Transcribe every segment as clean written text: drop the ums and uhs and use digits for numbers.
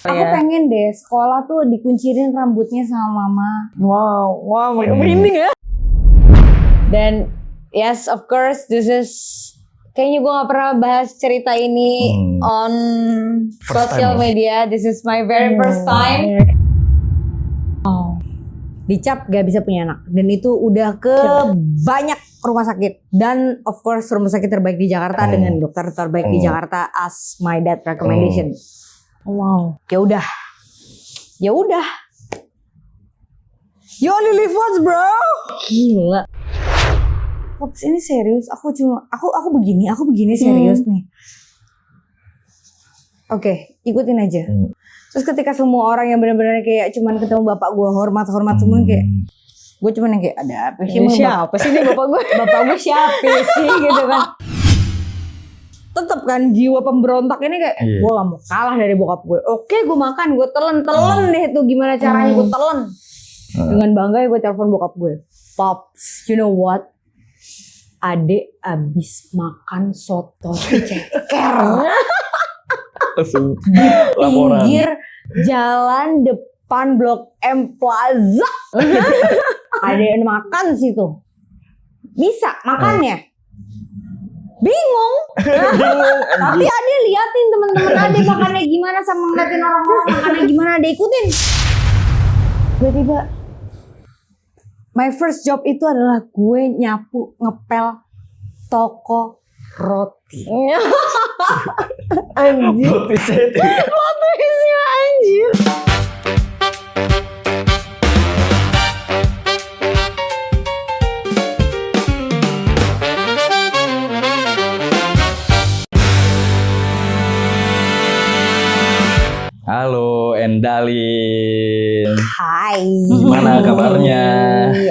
Aku pengen deh sekolah tuh dikuncirin rambutnya sama mama. Wow, merinding ya. Dan yes, of course, this is kayaknya gue gak pernah bahas cerita ini on social media. This is my very first time. Dicap gak bisa punya anak. Dan itu udah ke banyak rumah sakit. Dan of course rumah sakit terbaik di Jakarta dengan dokter terbaik di Jakarta as my dad recommendation. Wow. Ya udah. You only live once, bro. Gila. Pops ini serius. Aku begini serius nih. Oke, ikutin aja. Terus ketika semua orang yang benar-benar kayak cuman ketemu bapak gue hormat semua kayak gue cuman yang kayak ada apa sih? Siapa sih ini bapak gue? Bapak gue siapa sih gitu kan? Tetep kan jiwa pemberontak ini kayak gue gak mau kalah dari bokap gue. Oke, gue makan, gue telen deh tuh gimana caranya gue telen. Dengan bangga ya gue telepon bokap gue. Pops, you know what? Adek abis makan soto ceker. Langsung Pinggir jalan depan Blok M Plaza. Adek makan situ. Bisa makannya. Bingung. Tapi Ade liatin teman-teman Ade makannya gimana sama ngeliatin orang-orang makannya gimana Ade ikutin. Tiba-tiba my first job itu adalah gue nyapu ngepel toko roti. Anjir. Plot twistnya anjir. Halo Endalin. Hai. Gimana kabarnya?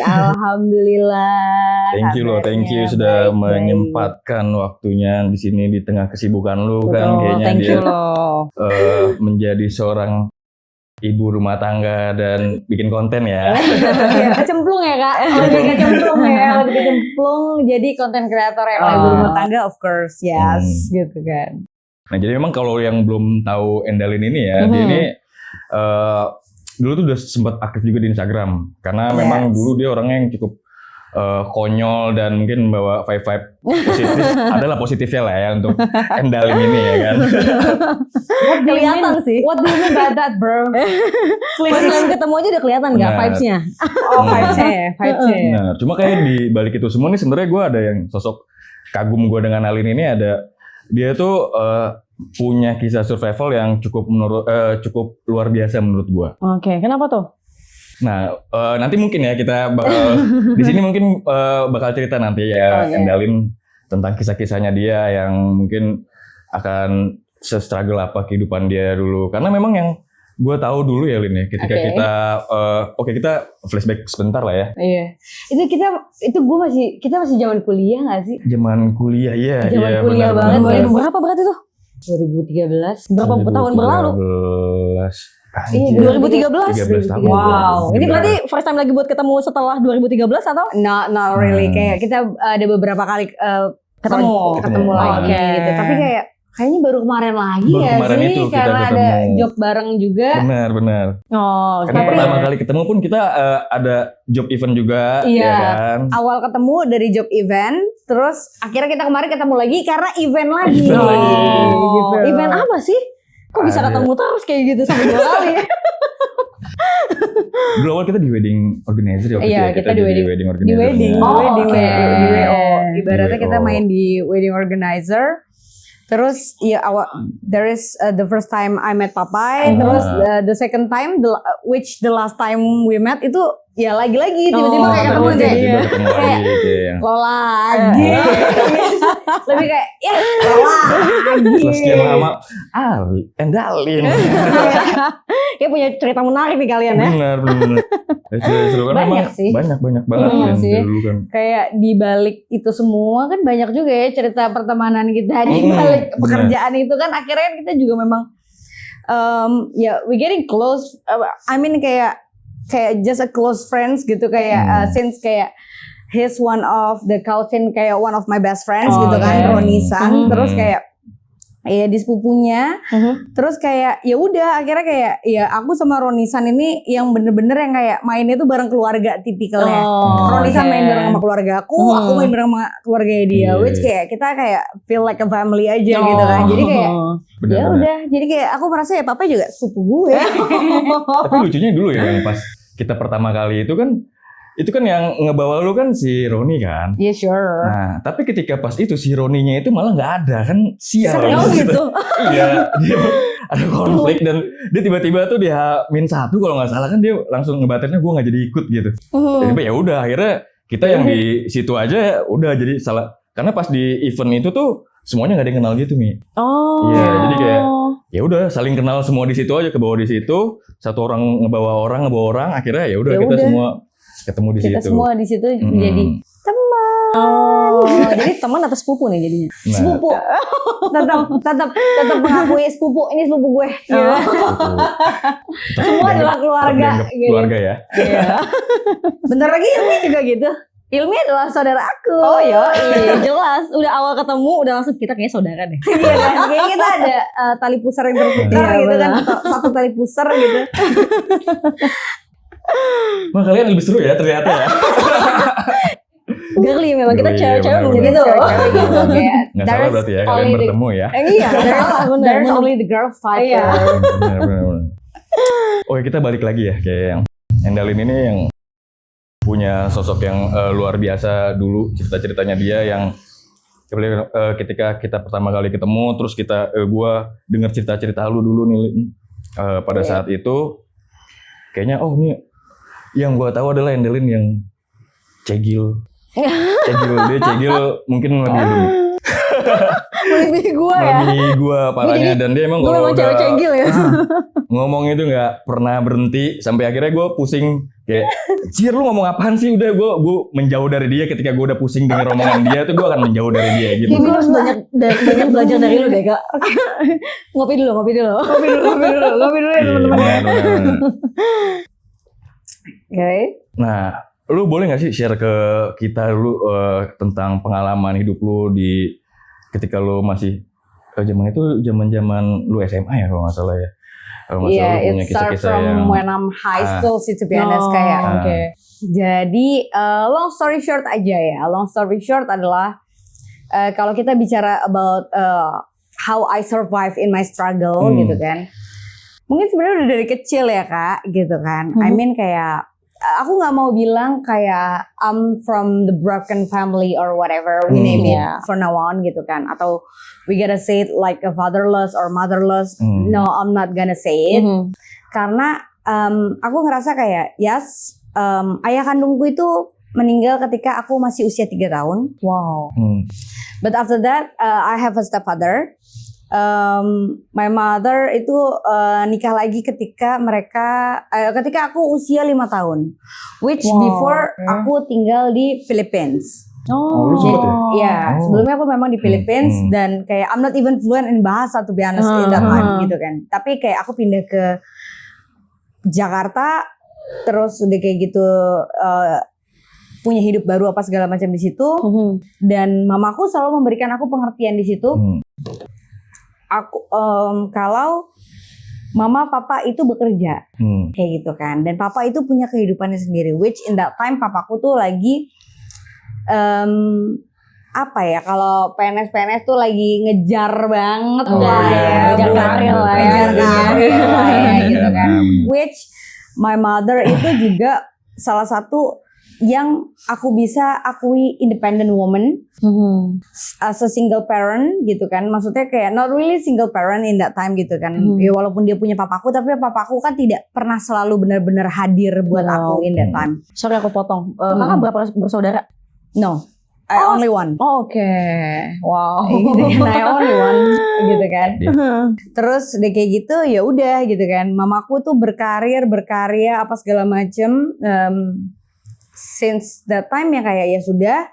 Alhamdulillah. Thank you sudah menyempatkan waktunya di sini di tengah kesibukan lu. Betul, kan kayaknya dia menjadi seorang ibu rumah tangga dan bikin konten ya. Kecemplung ya Kak. Lebih kecemplung jadi konten kreator ya ibu rumah tangga of course yes gitu kan. Nah jadi memang kalau yang belum tahu Endalin ini ya, dia ini dulu tuh udah sempat aktif juga di Instagram. Karena memang dulu dia orangnya yang cukup konyol dan mungkin membawa vibe positif. Adalah positifnya lah ya untuk Endalin ini ya kan. Kelihatan sih. What do you mean by that bro? Please time ketemu aja udah kelihatan nggak vibes-nya? Vibes-nya. Nah, cuma kayak di balik itu semua nih sebenarnya gue ada yang sosok kagum gue dengan Alin ini ada. Dia tuh punya kisah survival yang cukup luar biasa menurut gua. Oke, kenapa tuh? Nah, nanti mungkin ya kita bakal di sini mungkin bakal cerita nanti ya Endalin tentang kisah-kisahnya dia yang mungkin akan se-struggle apa kehidupan dia dulu. Karena memang yang gue tahu dulu ya Lin ya, ketika kita flashback sebentar lah ya. Iya. Kita masih zaman kuliah nggak sih? Zaman kuliah ya. Zaman kuliah banget. Berapa berarti tuh? 2013. Berapa tahun berlalu? 2013. 2013. 13 tahun. Wow. Ini berarti first time lagi buat ketemu setelah 2013 atau? Not really. Kayak kita ada beberapa kali ketemu lagi gitu. Tapi kayaknya baru kemarin lagi karena ada job bareng juga. Benar. Oh, karena pertama kali ketemu pun kita ada job event juga, ya kan? Awal ketemu dari job event, terus akhirnya kita kemarin ketemu lagi karena event lagi. Gitu. Event apa sih? Kok bisa ketemu terus kayak gitu sampai 2 kali? Dulu awal kita di wedding organizer ya. Iya, kita di wedding organizer. Di wedding. Ibaratnya kita main di wedding organizer. Terus there is the first time I met Papai, terus the second time, the last time we met itu ya lagi-lagi tiba-tiba kayak ketemu kayak lo lagi, lebih kayak lo lagi. Terus sekian lama, Endalin. Kayak punya cerita menarik nih kalian ya. Benar. Seru kan banyak sih. Banyak banget sih. Dulu kan. Kayak di balik itu semua kan banyak juga ya cerita pertemanan kita di balik pekerjaan itu kan akhirnya kita juga memang we getting close. I mean kayak just a close friends gitu kayak since kayak he's one of the cousin kayak one of my best friends gitu kan Roni San terus kayak Iya di sepupunya. Terus kayak ya udah akhirnya kayak ya aku sama Ronisan ini yang bener-bener yang kayak mainnya tuh bareng keluarga tipikalnya. Ronisan main bareng sama keluarga aku main bareng sama keluarganya dia. Which kayak kita kayak feel like a family aja gitu kan. Jadi kayak ya udah. Jadi kayak aku merasa ya papa juga sepupu gue. Tapi lucunya dulu ya yang pas kita pertama kali itu kan yang ngebawa lu kan si Roni kan. Yeah sure. Nah, tapi ketika pas itu si Roninya itu malah nggak ada kan sial. Gitu. Iya, dia ada konflik dan dia tiba-tiba tuh dia -1 kalau nggak salah kan dia langsung ngebatalnya gue nggak jadi ikut gitu. Jadi ya udah akhirnya kita yang di situ aja udah jadi salah karena pas di event itu tuh semuanya nggak ada yang kenal gitu Mi. Iya, jadi kayak ya udah saling kenal semua di situ aja ke bawah di situ satu orang ngebawa orang akhirnya ya udah kita semua ketemu di situ. Kita semua di situ jadi teman. Jadi teman atau sepupu nih jadinya? Nah, Sepupu. tetap mengakui sepupu ini sepupu gue. Semua adalah keluarga. Gitu. Keluarga ya. Iya. Bentar lagi Ilmi juga gitu. Ilmi adalah saudara aku. Oh iya, jelas. Udah awal ketemu udah langsung kita kayaknya saudara deh. Iya kan? Kayaknya kita ada tali pusar yang terputar gitu kan. Satu tali pusar gitu. Wah kalian lebih seru ya ternyata ya. Girly memang kita Iya, cewek-cewek benar-benar. begitu. Cewek-cewek gitu kayak. Nggak salah berarti ya kalian bertemu ya. Iya, benar. There's only the girl fight. Iya. Benar. Oh kita balik lagi ya kayak yang Endalin ini yang punya sosok yang luar biasa dulu cerita-ceritanya dia yang ketika kita pertama kali ketemu terus gua dengar cerita-cerita lu dulu nih Lin. Pada saat itu kayaknya ini yang gua tahu adalah Endalin yang cegil dia cegil mungkin lebih dulu. Lebih gue ya. Lebih gue parahnya dan dia emang Gue kalau memang udah cewek cegil ya. ngomong itu nggak pernah berhenti sampai akhirnya gue pusing kayak Cir lu ngomong apaan sih udah gue menjauh dari dia ketika gue udah pusing dengan omongan dia tuh gue akan menjauh dari dia gitu. Gue harus banyak belajar dari lu deh kak. Ngopi dulu. Ngopi dulu ya teman-teman. Iya, benar. Oke. Nah, lu boleh nggak sih share ke kita dulu tentang pengalaman hidup lu di ketika lu masih zaman lu SMA ya kalau nggak salah ya. Iya, it start from when I'm high school sih to be honest kayak. Oke. Jadi long story short aja ya. Long story short adalah kalau kita bicara about how I survive in my struggle gitu kan. Mungkin sebenarnya udah dari kecil ya kak gitu kan. I mean kayak aku nggak mau bilang kayak I'm from the broken family or whatever we name it for now on gitu kan, atau we gotta say it like a fatherless or motherless. No, I'm not gonna say it karena aku ngerasa kayak ayah kandungku itu meninggal ketika aku masih usia 3 tahun. Wow. But after that I have a stepfather. My mother itu nikah lagi ketika aku usia 5 tahun, which before aku tinggal di Philippines. Lu sempet ya? Iya, sebelumnya aku memang di Philippines dan kayak I'm not even fluent in bahasa to be honest in that time gitu kan. Tapi kayak aku pindah ke Jakarta, terus udah kayak gitu punya hidup baru apa segala macam di situ. Dan mamaku selalu memberikan aku pengertian di situ. Aku kalau mama papa itu bekerja kayak gitu kan, dan papa itu punya kehidupannya sendiri, which in that time papaku tuh lagi apa ya, kalau PNS tuh lagi ngejar banget ngejar karir lah ya gitu kan, which my mother itu juga salah satu yang aku bisa akui independent woman as a single parent gitu kan, maksudnya kayak not really single parent in that time gitu kan. Ya walaupun dia punya papaku, tapi papaku kan tidak pernah selalu benar-benar hadir buat aku in that time. Sorry aku potong. Kakak berapa bersaudara? No, I only one. Oke. Wow. Gitu kan, I only one gitu kan. Terus udah kayak gitu ya udah gitu kan. Mamaku tuh berkarya apa segala macem. Since that time ya kayak ya sudah,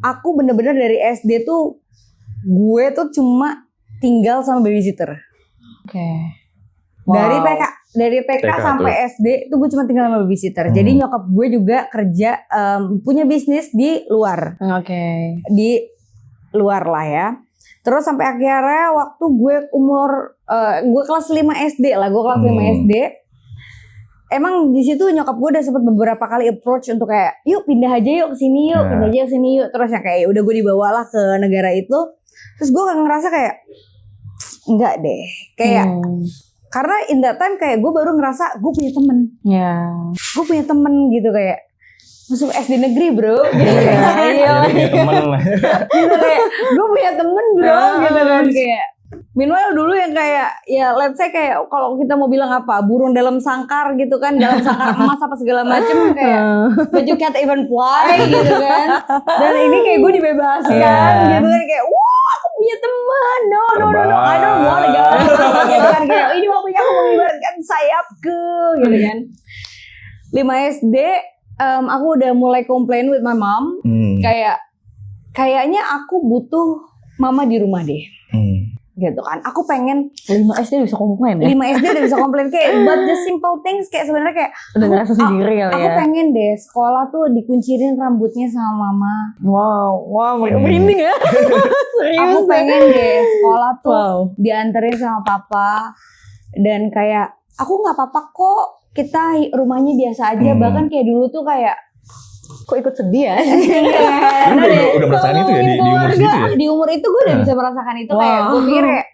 aku bener-bener dari SD tuh gue tuh cuma tinggal sama babysitter. Oke. Wow. Dari TK sampai SD tuh gue cuma tinggal sama babysitter. Jadi nyokap gue juga kerja punya bisnis di luar. Oke. Di luar lah ya. Terus sampai akhirnya waktu gue gue kelas 5 SD lah, gue kelas 5 SD. Emang di situ nyokap gue udah sempet beberapa kali approach untuk kayak, yuk pindah aja yuk ke sini yuk, pindah aja ke sini yuk. Terus ya kayak udah gue dibawalah ke negara itu. Terus gue ngerasa kayak enggak deh, kayak karena in that time kayak gue baru ngerasa gue punya temen. Gue punya temen gitu kayak masuk SD negeri bro. Iya, punya temen. Gitu kayak gue punya temen bro gitu kan kayak. Meanwhile dulu yang kayak ya let's say kayak kalau kita mau bilang apa burung dalam sangkar gitu kan, dalam sangkar emas apa segala macem kayak but you can't even fly gitu kan. Dan ini kayak gue dibebaskan gitu kan kayak wah aku punya teman, no I don't want to go gitu kan kayak ini waktunya aku mengibarkan sayapku gitu kan. 5 SD aku udah mulai komplain with my mom kayak kayaknya aku butuh mama di rumah deh. Gitu kan, aku pengen 5 SD bisa komplain ya? 5 SD udah bisa komplain kayak but the simple things kayak sebenarnya kayak udah ngerasa sendiri kali ya. Aku pengen deh sekolah tuh dikuncirin rambutnya sama mama. Wow, merinding ya. Serius. Aku pengen deh sekolah tuh dianterin sama papa dan kayak aku nggak apa-apa kok kita rumahnya biasa aja bahkan kayak dulu tuh kayak kok ikut sedih ya? Udah merasakan itu ya di umur segitu ya? Di umur itu gue udah bisa merasakan itu kayak gue pikir kayak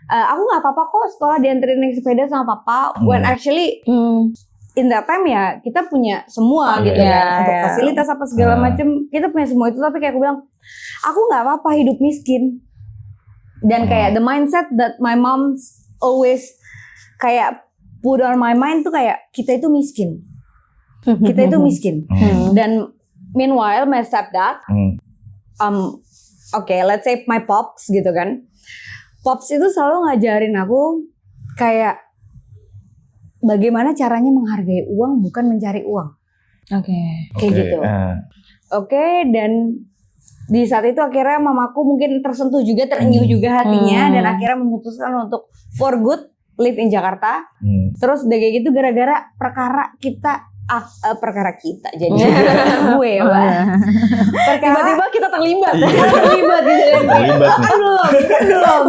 aku nggak apa-apa kok sekolah dianterin naik sepeda sama papa. When actually in that time ya kita punya semua gitu ya untuk fasilitas apa segala macem kita punya semua itu tapi kayak aku bilang aku nggak apa-apa hidup miskin dan kayak the mindset that my mom always kayak put on my mind tuh kayak kita itu miskin. Kita itu miskin. Dan meanwhile my stepdad let's say my pops gitu kan. Pops itu selalu ngajarin aku kayak bagaimana caranya menghargai uang bukan mencari uang. Kayak gitu. Dan di saat itu akhirnya mamaku mungkin tersentuh juga, terenyuh juga hatinya dan akhirnya memutuskan untuk for good live in Jakarta. Terus udah kayak gitu gara-gara perkara kita jadi gue ya Mbak. Tiba-tiba kita terlibat. Terlibat gitu ya. Belum.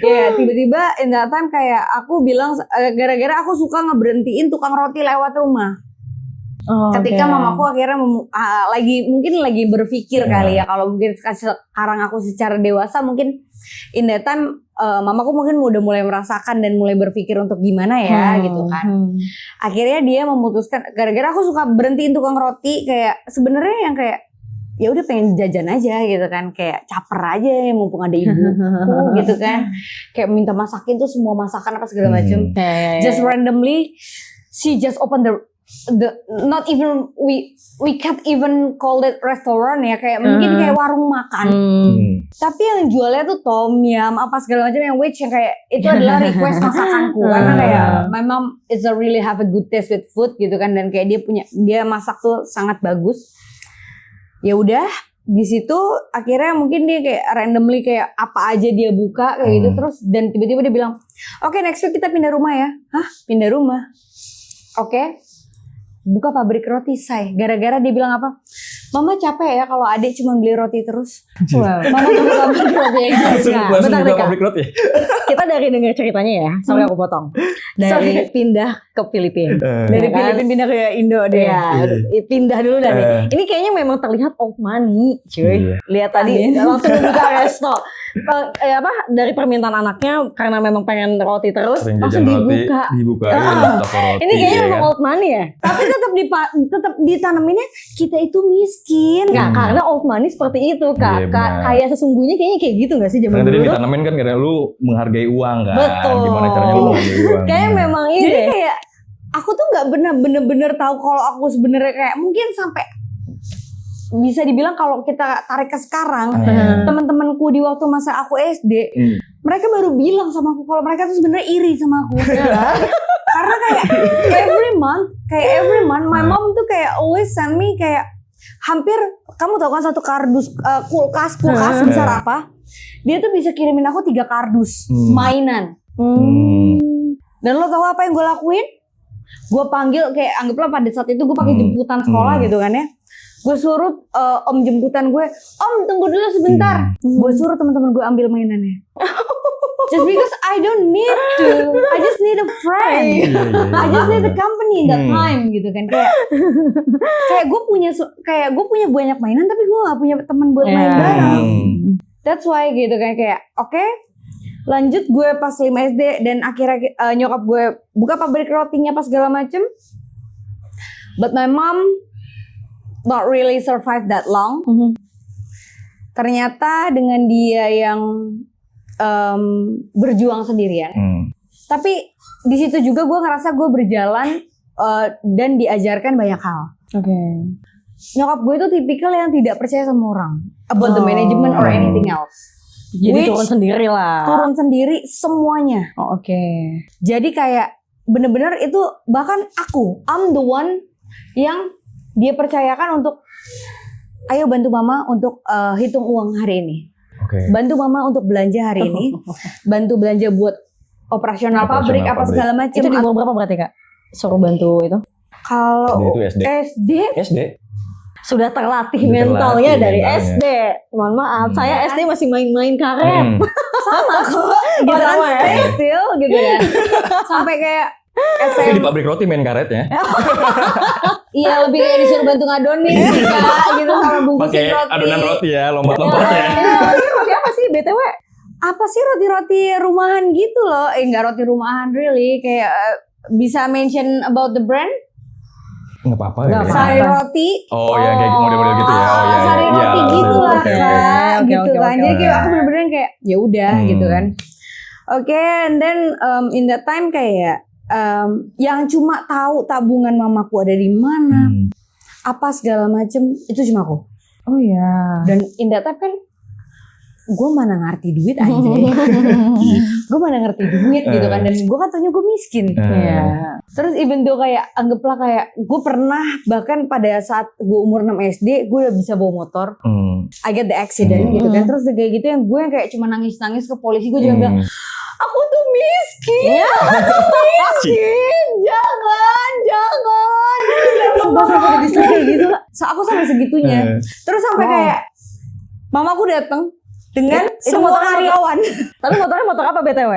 Ya tiba-tiba in that time kayak aku bilang gara-gara aku suka ngeberhentiin tukang roti lewat rumah. Ketika mamaku akhirnya lagi berpikir kali ya kalau mungkin sekarang aku secara dewasa mungkin in that time mamaku mungkin udah mulai merasakan dan mulai berpikir untuk gimana ya gitu kan. Akhirnya dia memutuskan gara-gara aku suka berhentiin tukang roti kayak sebenarnya yang kayak ya udah pengen jajan aja gitu kan kayak caper aja ya mumpung ada ibuku gitu kan kayak minta masakin tuh semua masakan apa segala macam. Just randomly she just open the not even we can't even call it restaurant ya kayak mungkin kayak warung makan tapi yang jualnya tuh tom yum apa segala macam yang which yang kayak itu adalah request masakanku karena kayak my mom is a really have a good taste with food gitu kan dan kayak dia masak tuh sangat bagus. Ya udah di situ akhirnya mungkin dia kayak randomly kayak apa aja dia buka kayak gitu terus dan tiba-tiba dia bilang oke, next week kita pindah rumah ya. Pindah rumah? Oke. Buka pabrik roti say. Gara-gara dia bilang apa? Mama capek ya kalau adik cuma beli roti terus. Mama buka pabrik roti ya. Bentar pabrik roti. Kita dari dengar ceritanya ya, sampai aku potong. Dari pindah ke Filipina. Dari Filipina pindah ke Indo deh. Pindah dulu dari. Ini kayaknya memang terlihat old money, cuy. Lihat tadi langsung buka resto. Dari permintaan anaknya karena memang pengen roti terus langsung dibuka. Ini kayaknya memang old money ya. Tapi tetap ditanaminnya kita itu miskin. Nggak, karena old money seperti itu kak. Kayak sesungguhnya kayaknya kayak gitu nggak sih zaman dulu? Karena tadi ditanamin kan karena lu menghargai uang kan. Betul. Gimana caranya lu menghargai uang? Kayak memang ini. Jadi kayak aku tuh nggak bener-bener tahu kalau aku sebenarnya kayak mungkin sampai bisa dibilang kalau kita tarik ke sekarang teman-temanku di waktu masa aku SD mereka baru bilang sama aku kalau mereka tuh sebenarnya iri sama aku karena kayak every month my mom tuh kayak always send me kayak hampir kamu tahu kan satu kardus kulkas besar apa dia tuh bisa kirimin aku 3 kardus mainan dan lo tahu apa yang gue lakuin gue panggil kayak anggaplah pada saat itu gue pakai jemputan sekolah gitu kan ya. Gue suruh om jemputan gue, om tunggu dulu sebentar. Gue suruh teman-teman gue ambil mainannya. Just because I don't need to, I just need a friend. I just need a company in that time gitu kan. Kayak gue punya banyak mainan tapi gue gak punya teman buat main bareng. That's why gitu kan kayak oke. Lanjut gue pas 5 SD dan akhirnya nyokap gue buka pabrik rotinya pas segala macem. But my mom not really survive that long. Ternyata dengan dia yang berjuang sendirian. Tapi di situ juga gue ngerasa gue berjalan dan diajarkan banyak hal. Nyokap gue itu tipikal yang tidak percaya sama orang about the management or anything else. Jadi turun sendiri lah. Turun sendiri semuanya. Jadi kayak bener-bener itu bahkan I'm the one yang dia percayakan untuk ayo bantu mama untuk hitung uang hari ini. Bantu mama untuk belanja hari ini. Bantu belanja buat operasional pabrik apa segala macam. Itu di umur berapa berarti Kak? Suruh bantu itu? Kalau SD sudah terlatih mentalnya dari SD. Mohon maaf, saya SD masih main-main karet. Sama kok. Gitu kan, stay still gitu kan. Sampai kayak Tapi di pabrik roti main karet ya? Iya, lebih kayak disuruh bantu ngadonin gitu sama bungkusin roti. Pakai adonan roti ya, lompat-lompat ya. Roti apa sih BTW? Apa sih roti-roti rumahan gitu loh? Enggak roti rumahan really, kayak bisa mention about the brand? Nggak apa-apa ya. Sari roti. Oh ya, kayak model-model gitu ya. Oh iya. Sari roti gitu lah Kak, gitu kan. Jadi kayak aku bener-bener kayak ya udah gitu kan. Oke, and then in that time kayak yang cuma tahu tabungan mamaku ada di mana, apa segala macem itu cuma aku. Oh ya. Dan in that time kan gue mana ngerti duit anjay. Gue mana ngerti duit gitu kan. Dan gue kan taunya gue miskin. Terus even though kayak anggaplah kayak gue pernah bahkan pada saat gue umur 6 SD gue udah bisa bawa motor. I get the accident gitu kan. Terus kayak gitu yang gue kayak cuma nangis-nangis ke polisi. Gue juga bilang aku tuh miskin. Miskin. Jangan. Sampai disini gitu. Aku sampai segitunya. Terus sampai kayak mamaku datang dengan semua karyawan. Tapi motornya motor apa BTW?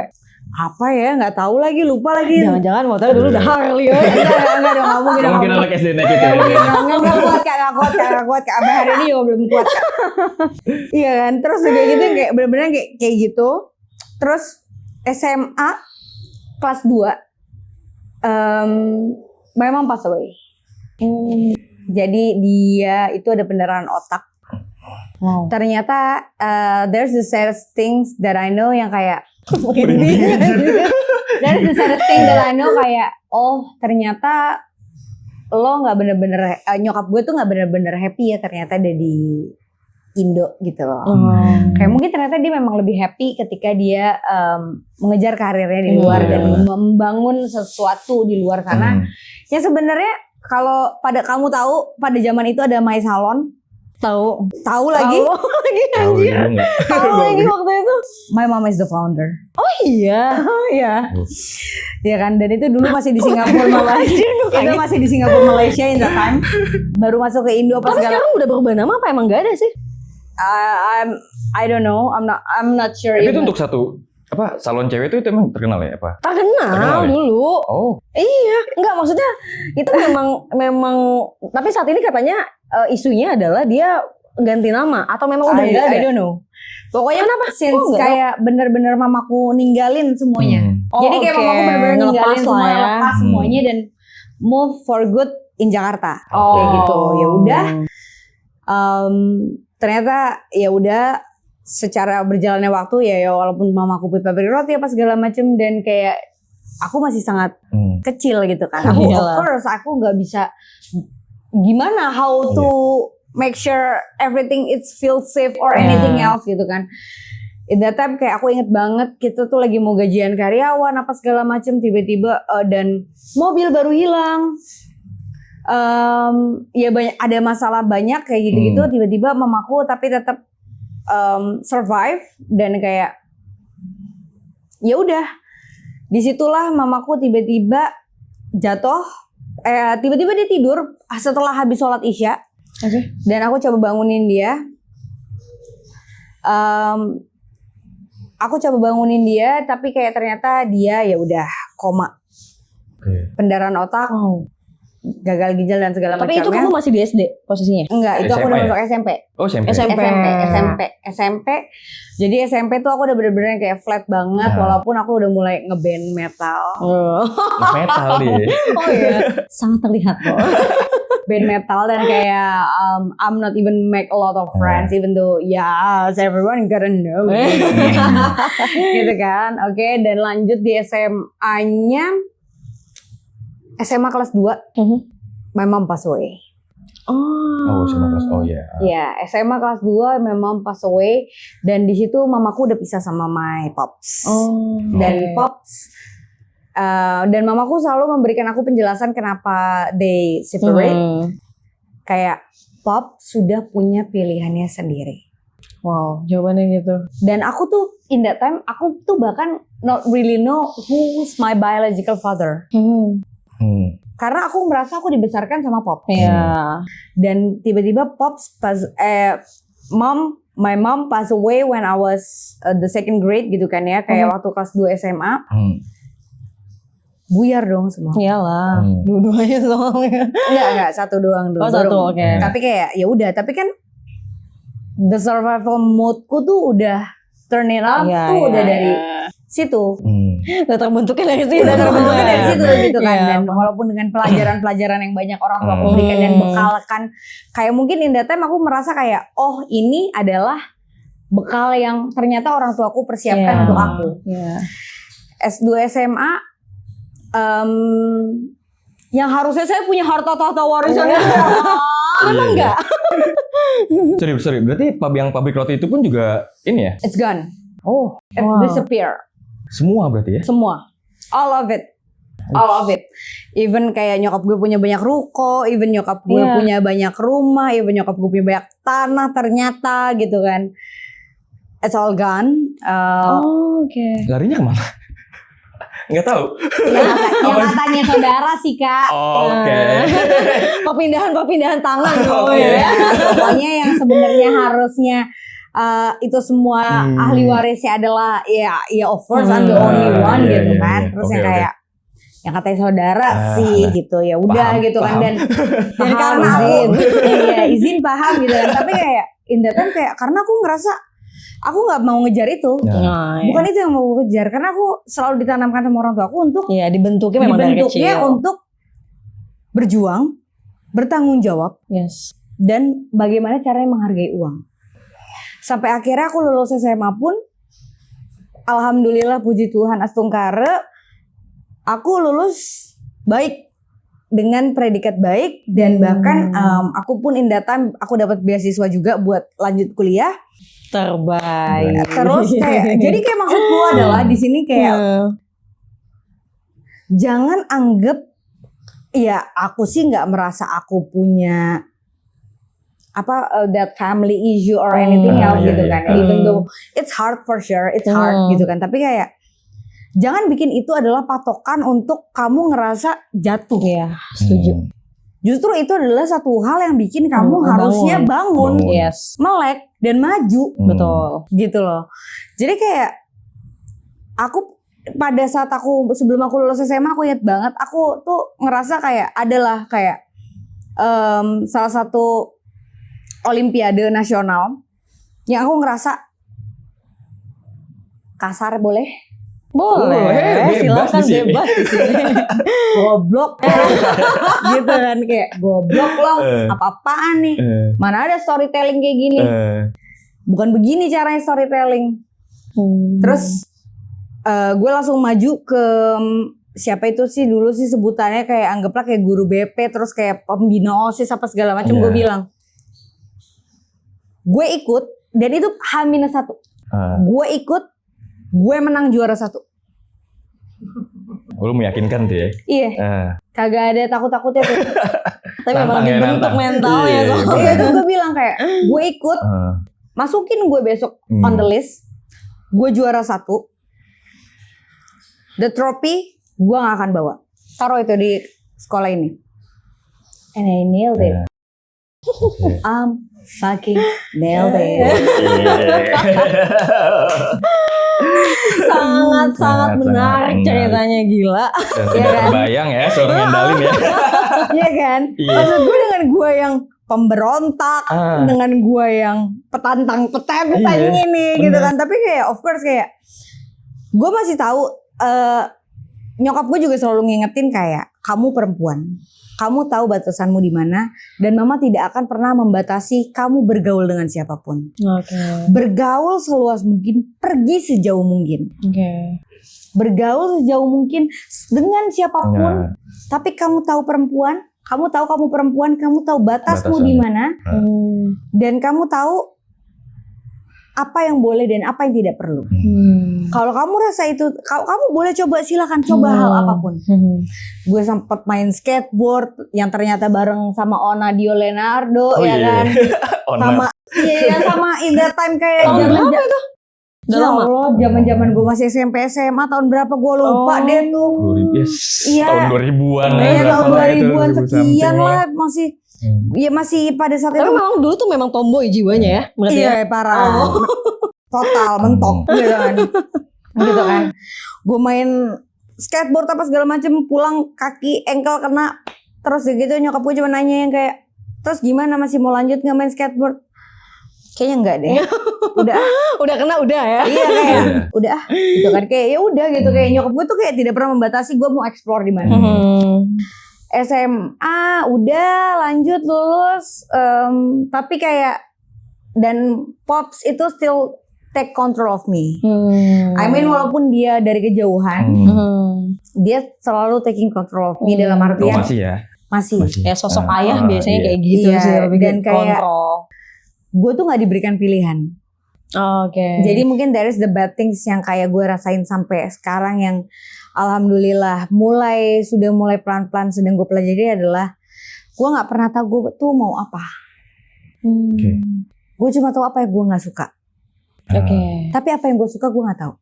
Apa ya? Nggak tahu lagi, lupa lagi. Jangan-jangan motornya dulu udah Harley ya? Enggak dong, nggak mungkin. Mungkin anak SD naik gitu. Nggak kuat. Sampai hari ini juga belum kuat. Iya kan? Terus kayak gitu kayak bener-bener kayak gitu. Terus SMA kelas 2 memang pass away. Jadi dia itu ada pendarahan otak. Wow. Ternyata there's the saddest things that I know yang kayak there's the saddest thing that I know kayak ternyata lo nggak bener-bener nyokap gue tuh nggak bener-bener happy ya ternyata ada di Indo gitu loh. Kayak mungkin ternyata dia memang lebih happy ketika dia mengejar karirnya di luar dan membangun sesuatu di luar sana. Yang sebenarnya kalau kamu tahu pada zaman itu ada My Salon. Tahu lagi anjir. Tahu lagi waktu itu. My mom is the founder. Oh iya. Ya kan, dan itu dulu masih di Singapura Malaysia. Itu masih di Singapura Malaysia in that time. Baru masuk ke Indo apa segala. Tapi sekarang udah berubah nama apa emang gak ada sih? I don't know. I'm not sure. Tapi itu untuk satu salon cewek itu emang terkenal ya apa? Terkenal dulu. Oh. Iya, enggak maksudnya itu memang tapi saat ini katanya isunya adalah dia ganti nama atau memang udah enggak ada. I don't know. Pokoknya kenapa? Since kayak bener-bener mamaku ninggalin semuanya. Jadi kayak mamaku bener-bener ninggalin semua, lepas semuanya dan move for good in Jakarta. Kayak gitu. Ya udah. Ternyata ya udah secara berjalannya waktu ya walaupun mamaku punya pabrik roti apa segala macem dan kayak aku masih sangat kecil gitu kan. Aku of course aku nggak bisa gimana how to make sure everything it feels safe or anything else gitu kan. In that time kayak aku inget banget kita tuh lagi mau gajian karyawan apa segala macem tiba-tiba dan mobil baru hilang. Ya banyak ada masalah banyak kayak gitu-gitu tiba-tiba mamaku tapi tetap survive dan kayak ya udah disitulah mamaku tiba-tiba jatuh tiba-tiba dia tidur setelah habis sholat isya Oke. Dan aku coba bangunin dia. Aku coba bangunin dia, tapi kayak ternyata dia ya udah koma. Pendarahan otak, gagal ginjal dan segala Tapi itu macamnya. kamu masih di SD posisinya? Enggak, itu aku SMA udah ya? masuk SMP. Oh SMP. SMP. Jadi SMP tuh aku udah bener-bener kayak flat banget, walaupun aku udah mulai ngeband metal. Metal dia. Oh iya, sangat terlihat kok. Band metal dan kayak I'm not even make a lot of friends even though yes everyone gotta know gitu kan. Oke, dan lanjut di SMA-nya SMA kelas 2 my mom pass away. Oh SMA kelas. Oh ya. Ya, SMA kelas 2 my mom pass away dan di situ mamaku udah pisah sama my pops. Dan pops dan mamaku selalu memberikan aku penjelasan kenapa they separate. Kayak pop sudah punya pilihannya sendiri. Wow, jawabannya gitu. Dan aku tuh in that time aku tuh bahkan not really know who's my biological father. Karena aku merasa aku dibesarkan sama pop. Iya. Dan tiba-tiba pops my mom passed away when I was the second grade gitu kan ya, kayak waktu kelas 2 SMA. Buyar dong semua. Iyalah, dua-duanya soalnya. Enggak, satu doang dulu. Oh, satu, oke. Tapi kayak ya udah, tapi kan the survival mode-ku tuh udah turning up tuh udah dari situ. Udah terbentuknya dari situ. Udah terbentuknya dari situ gitu kan. Dan walaupun dengan pelajaran-pelajaran yang banyak orang tua aku berikan dan bekalkan, kayak mungkin in that time aku merasa kayak oh ini adalah bekal yang ternyata orang tua aku persiapkan untuk aku. S2 SMA yang harusnya saya punya harta tahta warisan. Emang enggak? Sorry. Berarti yang pabrik roti itu pun juga ini ya? It's gone. It's disappear. Semua berarti ya? Semua. All of it. Even kayak nyokap gue punya banyak ruko, even nyokap gue punya banyak rumah, even nyokap gue punya banyak tanah ternyata gitu kan. It's all gone. Oke. Larinya kemana? Nggak tahu. Yang katanya saudara sih Kak. Oke. Perpindahan tangan. Pokoknya yang sebenarnya harusnya itu semua ahli warisnya adalah ya of course I'm the only one gitu kan. Terus yang kayak yang katanya saudara sih gitu ya udah gitu kan dan karena aku izin paham gitu kan. Tapi kayak in that time kayak karena aku ngerasa aku nggak mau ngejar itu, bukan itu yang mau aku kejar karena aku selalu ditanamkan sama orang tua aku untuk dibentuknya memang dari kecil untuk berjuang, bertanggung jawab, dan bagaimana caranya menghargai uang. Sampai akhirnya aku lulus SMA pun, alhamdulillah puji Tuhan astungkara, aku lulus baik dengan predikat baik dan bahkan aku pun in that time aku dapat beasiswa juga buat lanjut kuliah. Terbaik. Terus kayak jadi kayak maksudku adalah di sini kayak jangan anggap ya aku sih nggak merasa aku punya that family issue or anything else gitu kan. Even though it's hard for sure, it's hard gitu kan. Tapi kayak jangan bikin itu adalah patokan untuk kamu ngerasa jatuh. Iya, setuju. Justru itu adalah satu hal yang bikin kamu harusnya bangun. Melek dan maju. Betul. Gitu loh. Jadi kayak aku pada saat sebelum aku lulus SMA aku ingat banget aku tuh ngerasa kayak adalah kayak salah satu olimpiade nasional yang aku ngerasa kasar boleh? Boleh, silakan bebas di sini. Goblok gitu kan kayak goblok loh apa-apaan nih mana ada storytelling kayak gini bukan begini caranya storytelling. Terus gue langsung maju ke siapa itu sih dulu sih sebutannya kayak anggaplah kayak guru BP terus kayak pembina OSIS apa segala macam. Gue bilang gue ikut dan itu H-1 gue ikut gue menang juara 1. Lu meyakinkan tuh ya? Iya. Kagak ada takut-takutnya tuh. Tapi memang dibentuk mentalnya tuh. Iya tuh gue bilang kayak gue ikut masukin gue besok on the list. Gue juara 1. The trophy gue gak akan bawa. Taruh itu di sekolah ini. And I nailed it. Fucking nailed it. Sangat menarik ceritanya, gila. Tidak terbayang ya seorang Endalin ya. Iya kan? Iya. Maksud gue dengan gue yang pemberontak, dengan gue yang petantang ini gitu kan. Tapi kayak of course kayak gue masih tahu nyokap gue juga selalu ngingetin kayak kamu perempuan. Kamu tahu batasanmu di mana dan mama tidak akan pernah membatasi kamu bergaul dengan siapapun. Bergaul seluas mungkin, pergi sejauh mungkin. Bergaul sejauh mungkin dengan siapapun. Tapi kamu tahu perempuan, kamu tahu kamu perempuan, kamu tahu batasmu di mana. Dan kamu tahu apa yang boleh dan apa yang tidak perlu. Kalau kamu rasa itu, kamu boleh coba, silakan coba hal apapun. Gue sempat main skateboard yang ternyata bareng sama Onadio Leonardo, kan? Sama in that time kayak zaman itu. Ya Allah, zaman gue masih SMP SMA tahun berapa gue lupa deh tuh. Tahun 2000-an ya. Tahun 2000-an sekian lah masih. Ya masih pada saat itu. Tapi memang dulu tuh memang tomboy jiwanya ya. Iya parah. Total mentok gitu kan. Gitu kan. Gue main skateboard apa segala macem, pulang kaki ankle kena. Terus gitu nyokap gue cuma nanya yang kayak, terus gimana, masih mau lanjut gak main skateboard? Kayaknya enggak deh. Udah kena udah ya. Iya kayak udah gitu kan, kayak ya udah gitu, kayak nyokap gue tuh kayak tidak pernah membatasi gue mau explore di mana. SMA udah lanjut lulus, tapi kayak dan Pops itu still take control of me. I mean walaupun dia dari kejauhan, dia selalu taking control of me dalam artian masih ya. Masih. Ya sosok ayah biasanya kayak gitu sih, dan kayak kontrol. Gue tuh nggak diberikan pilihan. Jadi mungkin that is the bad things yang kayak gue rasain sampai sekarang, yang alhamdulillah sudah mulai pelan-pelan sedang gue pelajari adalah gue nggak pernah tahu gue tuh mau apa. Gue cuma tahu apa yang gue nggak suka. Tapi apa yang gue suka gue nggak tahu.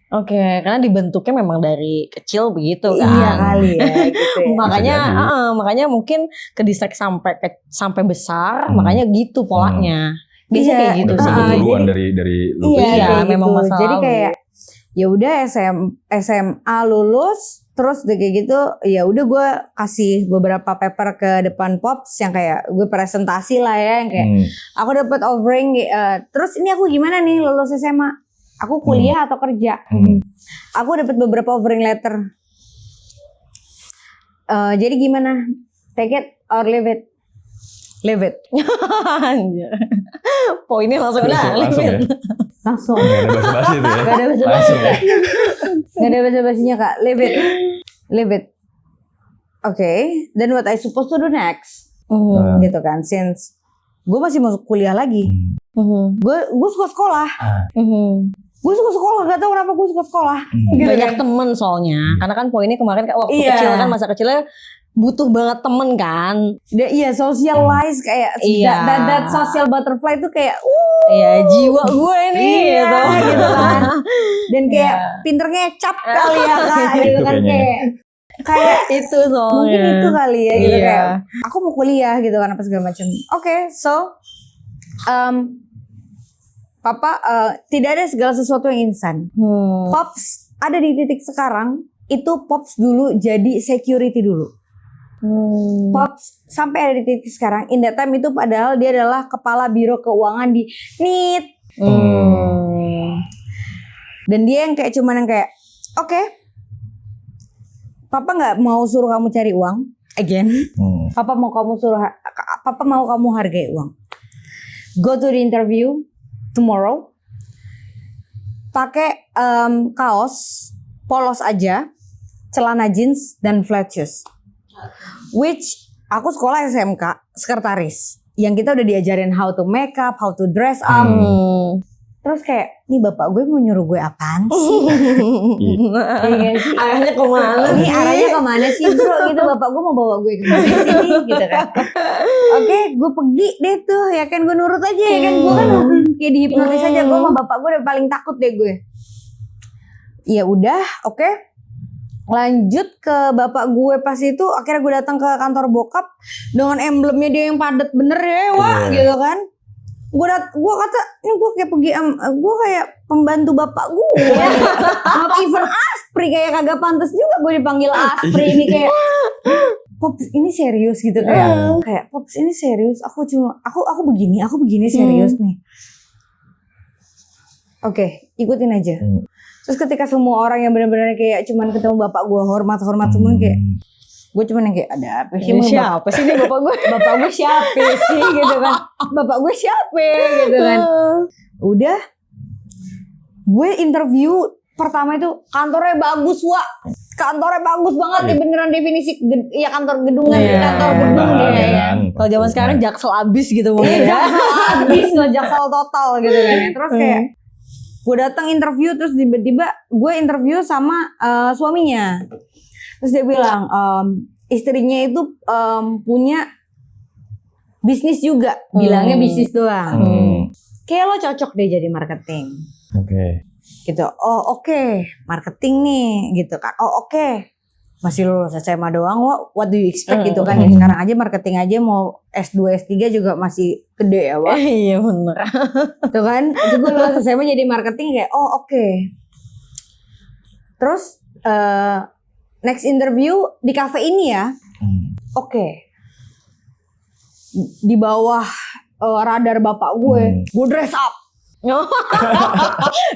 Karena dibentuknya memang dari kecil begitu kan. Iya kali ya. Gitu ya. makanya mungkin ke-distract sampai besar, makanya gitu polanya. Biasanya kayak gitu sih. Duluan dari Iya, memang gitu. masalah. Jadi kayak ya udah SMA lulus, terus kayak gitu, ya udah gue kasih beberapa paper ke depan Pops yang kayak gue presentasi lah ya, yang kayak aku dapat offering, terus ini aku gimana nih lulus SMA, aku kuliah atau kerja? Aku dapat beberapa offering letter. Jadi gimana? Take it or leave it? Leave it. Poinnya langsung leave it. Langsung. Gak ada basa-basi itu ya. Gak ada basa-basi Kak. Gak ada basa-basinya Kak. Leave it. Leave it. Then what I supposed to do next? Gitu kan. Since gue masih mau kuliah lagi. Gue suka sekolah. Gue suka sekolah. Gak tau kenapa gue suka sekolah. Gitu banyak kan? Temen soalnya. Karena kan poinnya kemarin waktu kecil kan, masa kecilnya butuh banget temen kan. Iya, socialize kayak that social butterfly tuh kayak iya, jiwa gue nih gitu kan. Dan kayak pinter ngecap kali ya Kak gitu kan, kayak itu soalnya. Mungkin itu kali ya gitu kayak aku mau kuliah gitu kan apa segala macam. So Papa tidak ada segala sesuatu yang instan. Pops ada di titik sekarang itu, Pops dulu jadi security dulu. Pops sampai ada di titik sekarang, in that time itu padahal dia adalah kepala biro keuangan di NIT. Dan dia yang kayak cuman yang kayak Papa nggak mau suruh kamu cari uang again. Papa mau kamu hargai uang. Go to the interview tomorrow, pakai kaos polos aja, celana jeans dan flat shoes. Which aku sekolah SMK sekretaris, yang kita udah diajarin how to make up, how to dress up. Terus kayak, nih bapak gue mau nyuruh gue apaan sih? Arahnya kemana sih? Arahnya kemana sih bro? Gitu, bapak gue mau bawa gue kemana sih? Gitu kan. Gue pergi deh tuh, ya kan gue nurut aja ya kan. Gue kan kayak dihipnotis aja. Gue sama bapak gue udah paling takut deh gue. Ya udah, Lanjut ke bapak gue pas itu akhirnya gue datang ke kantor bokap dengan emblemnya dia yang padat bener ya, wah gitu kan. Gue kata ini gue kayak pergi gue kayak pembantu bapak gue. Not even Aspri, kayak kagak pantas juga gue dipanggil Aspri ini kayak. Pops ini serius gitu kayak Pops ini serius, aku begini serius nih. Oke, ikutin aja. Terus ketika semua orang yang benar-benar kayak cuman ketemu bapak gue hormat semua kayak gue cuman yang kayak ada apa sih? Siapa sih ini bapak gue? Bapak gue siapa sih gitu kan? Bapak gue siapa gitu kan? Udah, gue interview pertama itu kantornya bagus kantornya bagus banget nih, beneran definisi ya kantor gedungan, kantor gedung deh. Kalau zaman sekarang jaksel abis gitu mungkin. Jaksel abis lah, jaksel total gitu kan. Terus kayak gue datang interview, terus tiba-tiba gue interview sama suaminya. Terus dia bilang istrinya itu punya bisnis juga, bilangnya bisnis doang. Kayak lo cocok deh jadi marketing. Oke. Gitu. Oh oke, marketing nih gitu kan. Oh oke. Masih lulus SMA doang, what do you expect gitu kan. Ya, sekarang aja marketing aja mau S2 S3 juga masih gede ya, Wak. Iya bener. Tuh kan, itu gue lulus SMA jadi marketing kayak oh oke. Terus next interview di cafe ini ya. Oke. Di bawah radar bapak gue dress up.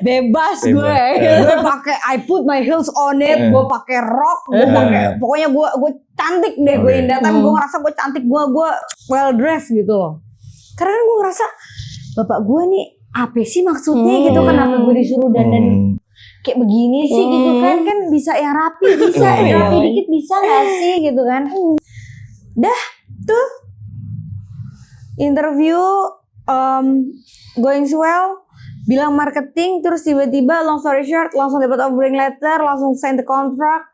Bebas gue. Gue pakai I put my heels on it, gue pakai rok, gue pakai pokoknya gue cantik deh, gue yang datang gue ngerasa gue cantik, gue well dressed gitu loh. Karena gue ngerasa bapak gue nih apa sih maksudnya gitu, kenapa gue disuruh dandan kayak begini sih gitu kan bisa yang rapi, bisa rapi dikit bisa nggak sih gitu kan. Dah tuh interview going well, bilang marketing, terus tiba-tiba long story short langsung dapat offering letter, langsung sign the contract.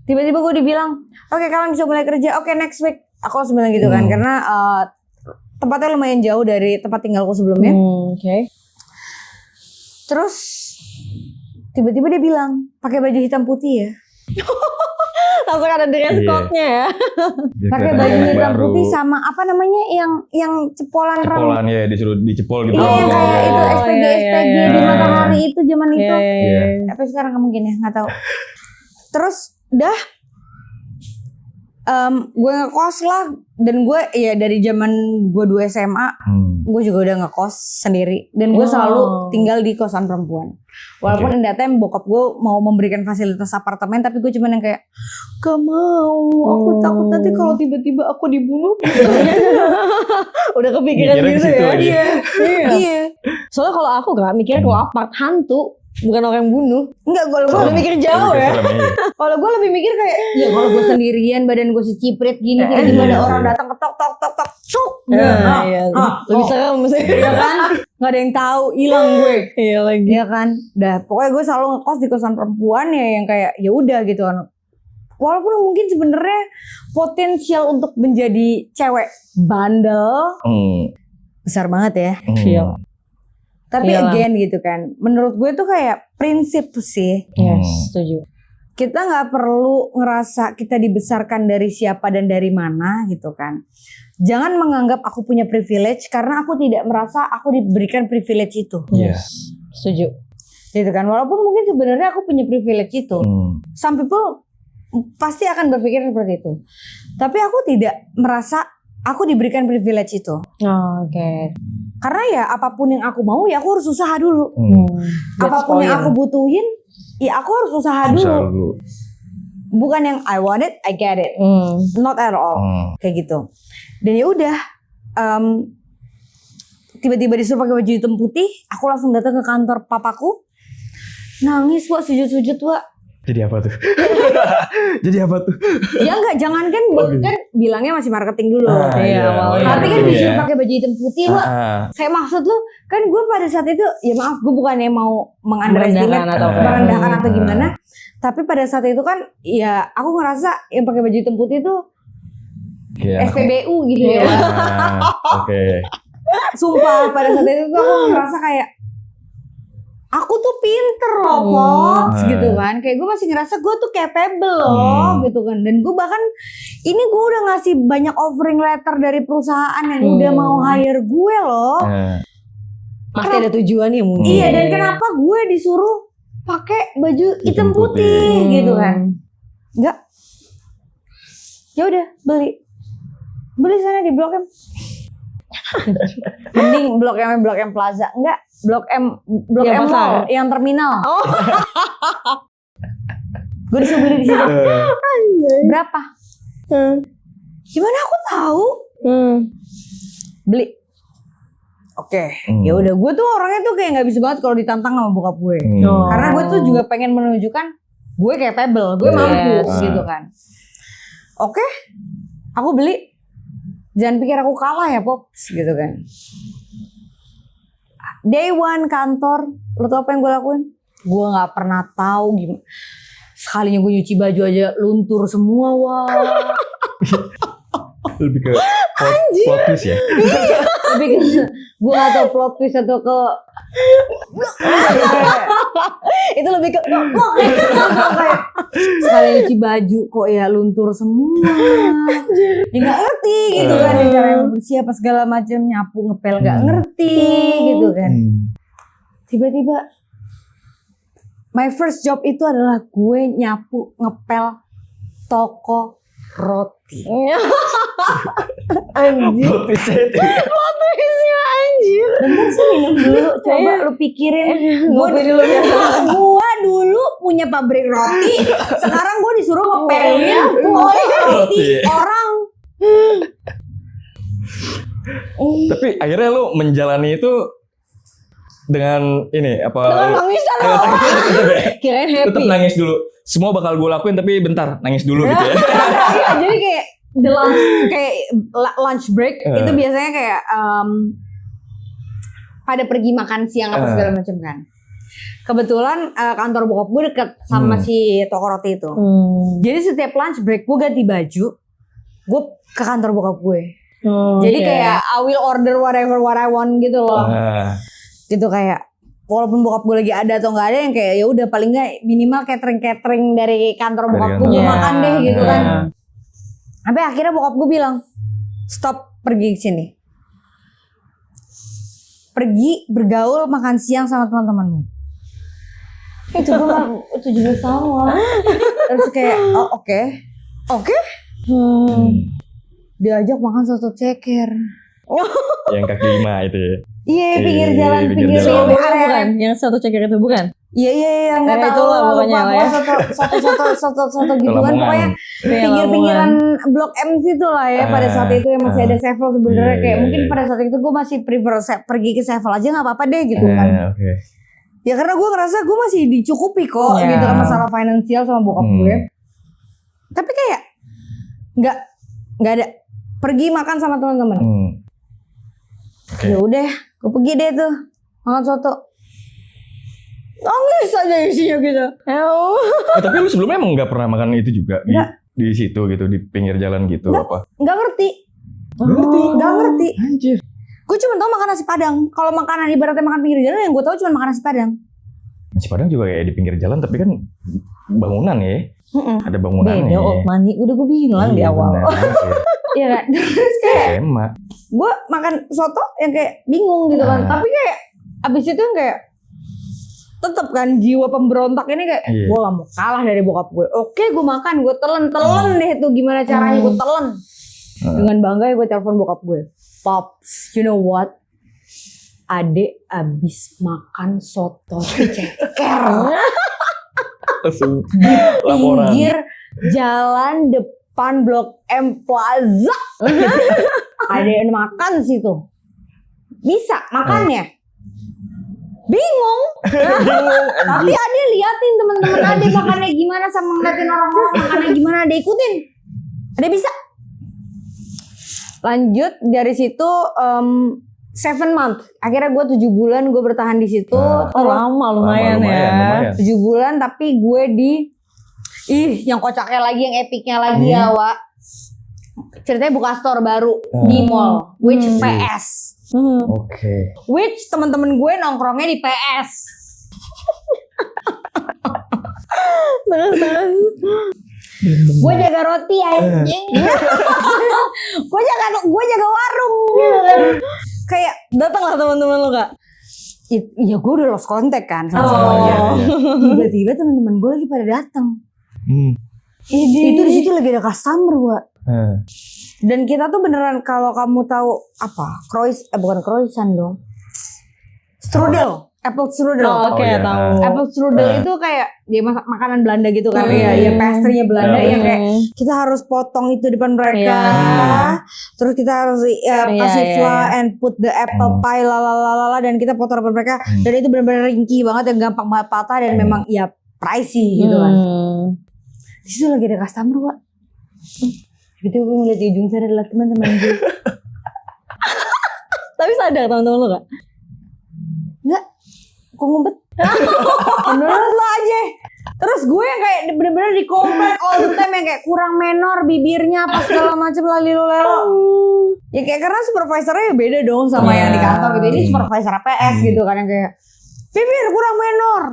Tiba-tiba gue dibilang, oke, kalian bisa mulai kerja, oke, next week. Aku langsung bilang gitu kan, karena tempatnya lumayan jauh dari tempat tinggalku sebelumnya. Oke. Terus tiba-tiba dia bilang, pakai baju hitam putih ya. Langsung ada dress code-nya ya. Pakai baju hitam putih sama apa namanya yang cepolan Cepolan ya, disuruh dicepol gitu. Iya, yang kayak itu SPG di Matahari itu zaman itu. Iya. Tapi sekarang nggak mungkin ya, nggak tahu. Terus dah gue ngekos lah, dan gue ya dari zaman gue 2 SMA gue juga udah ngekos sendiri, dan gue selalu tinggal di kosan perempuan. Walaupun in that time bokap gue mau memberikan fasilitas apartemen, tapi gue cuman yang kayak gak mau, aku takut nanti kalau tiba-tiba aku dibunuh. Udah kepikiran gitu ya. Iya. Soalnya kalau aku gak mikirnya kalau apart hantu, bukan orang yang bunuh. Enggak, gue Udah mikir jauh ya. Kalau gue lebih mikir kayak ya kalau gue sendirian, badan gue seciprit gini, tiba-tiba ada orang datang ketok cuk. Lebih serem sih. Ya kan? Nggak ada yang tahu, hilang gue. Iya lagi. Ya kan? Dah, pokoknya gue selalu ngekos di kosan perempuan ya, yang kayak ya udah gitu kan. Walaupun mungkin sebenarnya potensial untuk menjadi cewek bandel besar banget ya. Iya. Tapi again gitu kan, menurut gue tuh kayak prinsip sih. Yes, setuju. Kita nggak perlu ngerasa kita dibesarkan dari siapa dan dari mana gitu kan. Jangan menganggap aku punya privilege karena aku tidak merasa aku diberikan privilege itu. Yes, setuju. Gitu kan, walaupun mungkin sebenarnya aku punya privilege itu. Some people pasti akan berpikir seperti itu. Tapi aku tidak merasa aku diberikan privilege itu. Oke. Karena ya apapun yang aku mau ya aku harus usaha dulu. Apapun yang aku butuhin ya aku harus usaha dulu. Bukan yang I want it, I get it. Not at all. Kayak gitu. Dan ya udah tiba-tiba disuruh pakai baju hitam putih, aku langsung datang ke kantor papaku. Nangis, Wak, sujud-sujud, Wak. Jadi apa tuh? Jadi apa tuh? Ya enggak, jangankan kan bilangnya masih marketing dulu. Tapi kan disuruh pakai baju hitam putih, Wak. Kayak maksud lu, kan gue pada saat itu ya maaf, gue bukannya mau merendahkan atau gimana. Tapi pada saat itu kan ya aku ngerasa yang pakai baju hitam putih itu SPBU gitu ya. Oke. Sumpah pada saat itu tuh aku ngerasa kayak aku tuh pinter loh Pops gitu kan. Kayak gue masih ngerasa gue tuh capable loh gitu kan. Dan gue bahkan ini gue udah ngasih banyak offering letter dari perusahaan yang udah mau hire gue loh. Pasti ada tujuannya mungkin. Iya, dan kenapa gue disuruh pakai baju hitam putih gitu kan. Enggak. Ya udah beli sana di Blok M. Mending Blok M Plaza. Enggak, Blok M Mall yang terminal. Oh. Gue disuruh beli di situ. Berapa? Gimana aku tahu? Beli. Oke, ya udah gue tuh orangnya tuh kayak nggak bisa banget kalau ditantang sama bokap gue. Karena gue tuh juga pengen menunjukkan gue capable, gue mampu gitu kan. Oke, aku beli. Jangan pikir aku kalah ya Pops gitu kan. Day one kantor, lo tau apa yang gue lakuin? Gue nggak pernah tahu gimana. Sekalinya gue nyuci baju aja luntur semua, wah. Lebih ke plot twist ya. Lebih ke gue gak tau plot twist atau ke itu lebih ke sekalinya nyuci baju kok ya luntur semua. Ya nggak ngerti gitu kan cara yang bersih apa segala macam, nyapu ngepel nggak ngerti gitu kan. Tiba-tiba my first job itu adalah gue nyapu ngepel toko roti. Anjir. Plot twistnya anjir. Bentar sih minum dulu. Coba lu pikirin. Gua dulu punya pabrik roti. Sekarang gue disuruh ngepelnya roti orang. Tapi akhirnya lu menjalani itu dengan ini apa? Dengan nangisan Kirain happy. Tetap nangis dulu. Semua bakal gue lakuin tapi bentar nangis dulu gitu ya. Jadi kayak lunch break itu biasanya kayak pada pergi makan siang apa segala macam kan. Kebetulan kantor bokap gue deket sama si toko roti itu. Jadi setiap lunch break gue ganti baju, gue ke kantor bokap gue. Jadi kayak I will order whatever what I want gitu loh. Gitu kayak walaupun bokap gue lagi ada atau nggak ada yang kayak ya udah paling nggak minimal catering dari kantor bokap gue makan deh gitu kan. Sampai akhirnya bokap gue bilang stop pergi ke sini, pergi bergaul makan siang sama teman-temanmu. Itu gue 17 tahun loh. Terus kayak oh oke. Diajak makan soto ceker. Yang kaki 5 itu ya. Iya, pinggir jalan. Bukan, yang satu ceker itu bukan? Iya, nggak tahu lah pokoknya lah ya. Soto gituan pokoknya pinggir-pinggiran Blok M situ lah ya. Pada saat itu yang masih ada Sevel sebenarnya kayak mungkin pada saat itu gue masih prefer pergi ke Sevel aja nggak apa-apa deh gitu kan. Ya karena gue ngerasa gue masih dicukupi kok gitu kan masalah finansial sama bokap gue. Tapi kayak nggak ada pergi makan sama teman-teman. Ya udah, gue pergi deh tuh makan soto. Nangis aja isinya gitu. Tapi lu sebelumnya emang nggak pernah makan itu juga di situ gitu di pinggir jalan gitu apa? Nggak ngerti. Nggak ngerti. Anjir. Gue cuma tahu makan nasi Padang. Kalau makanan ibaratnya makan pinggir jalan yang gue tahu cuma makan nasi Padang. Nasi Padang juga kayak di pinggir jalan tapi kan bangunan ya. Ada bangunannya. Beda old money. Udah gue bilang di awal. Iya kan. Terus kayak gue makan soto yang kayak bingung gitu kan. Tapi kayak abis itu kayak tetep kan jiwa pemberontak ini kayak gue gak mau kalah dari bokap gue. Oke, gue makan, gue telen deh tuh gimana caranya gue telen. Dengan bangga gue telepon bokap gue. Pops, you know what? Adek abis makan soto ceker. Langsung laporan. Pinggir jalan depan Blok M Plaza. Adek makan situ. Bisa makannya. Bingung. Tapi Ade liatin teman-teman Ade makannya gimana sama ngeliatin orang-orang makannya gimana Ade ikutin. Ade bisa. Lanjut dari situ 7 month. Akhirnya gue 7 bulan gue bertahan di situ. Lama lumayan ya. 7 bulan tapi gue yang kocaknya lagi, yang epicnya lagi ya, Wak. Ceritanya buka store baru di mall, which PS. Oke. Which teman-teman gue nongkrongnya di PS. Terus. Gue jaga roti anjing. Gue jaga warung gitu kan. Kayak Datanglah teman-teman lu Kak. ya gue udah lost contact kan sama Oh, semuanya. iya. Tiba-tiba teman-teman gue lagi pada datang. Itu di situ lagi ada customer gue. Dan kita tuh beneran kalau kamu tahu apa? Bukan croissant dong. Strudel. Apple strudel. Oh, oke, iya. tahu. Apple strudel itu kayak ya makanan Belanda gitu kan ya pastry-nya Belanda yang kayak kita harus potong itu depan mereka. Terus kita harus kasih flan and put the apple pie lalalala dan kita potong depan mereka dan itu benar-benar ringkih banget yang gampang banget patah dan memang ya pricey gitu kan. Di situ lagi ada customer, Pak. Gitu gue ngeliat di ujung sana adalah teman-teman gue. Tapi sadar teman-teman lu Kak? Enggak, kok ngumpet? Menurut lo aja. Terus gue yang kayak bener-bener di komplain all the time yang kayak kurang menor bibirnya apa segala macem lalo. Ya kayak karena supervisornya beda dong sama yang di kantor gitu. Ini supervisor PS gitu kan yang kayak bibir kurang menor.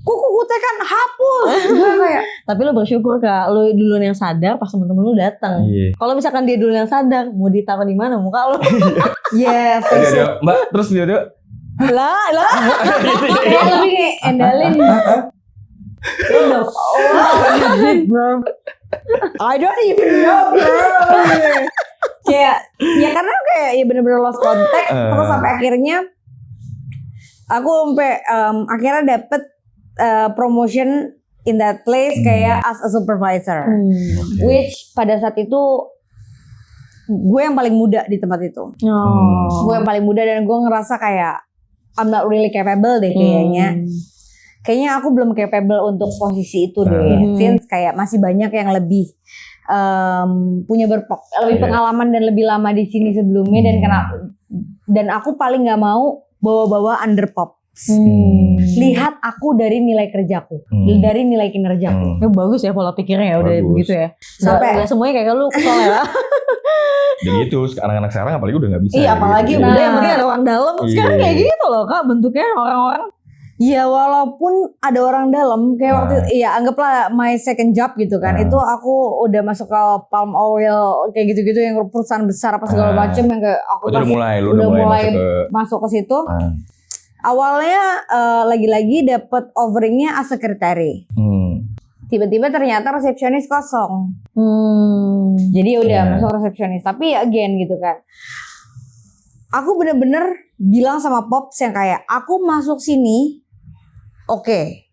Kuku kan hapus. Gue kayak Tapi lu bersyukur Kak, lu duluan yang sadar pas temen-temen lu datang. Kalau misalkan dia duluan yang sadar, mau ditaruh di mana muka lu? ya Dia, Mbak, terus dia lah. kayak lebih kayak endalin. Bro. I don't even know bro. Kayak ya karena kayak ya bener-bener lost contact terus sampai akhirnya aku sampai akhirnya dapet promotion in that place kayak as a supervisor. Which pada saat itu gue yang paling muda di tempat itu. Gue yang paling muda dan gue ngerasa kayak I'm not really capable deh kayaknya. Kayaknya aku belum capable untuk posisi itu deh. Since kayak masih banyak yang lebih punya lebih pengalaman dan lebih lama di sini sebelumnya dan aku paling nggak mau bawa-bawa under pop. Lihat aku dari nilai kerjaku, dari nilai kinerjaku. Ya bagus ya pola pikirnya ya udah begitu ya. Sampai nggak semuanya kayak lu soalnya. Dan gitu, anak-anak sekarang apalagi udah nggak bisa. Iya apalagi gitu. udah yang penting ada orang dalam. Sekarang kayak gitu loh Kak bentuknya orang-orang. Ya walaupun ada orang dalam kayak waktu ya anggaplah my second job gitu kan. Itu aku udah masuk ke palm oil kayak gitu-gitu yang perusahaan besar apa segala macam yang kayak aku udah mulai masuk ke situ. Awalnya lagi-lagi dapat offeringnya as secretary. Tiba-tiba ternyata resepsionis kosong. Jadi udah masuk resepsionis. Tapi again gitu kan. Aku bener-bener bilang sama Pops yang kayak aku masuk sini. Oke.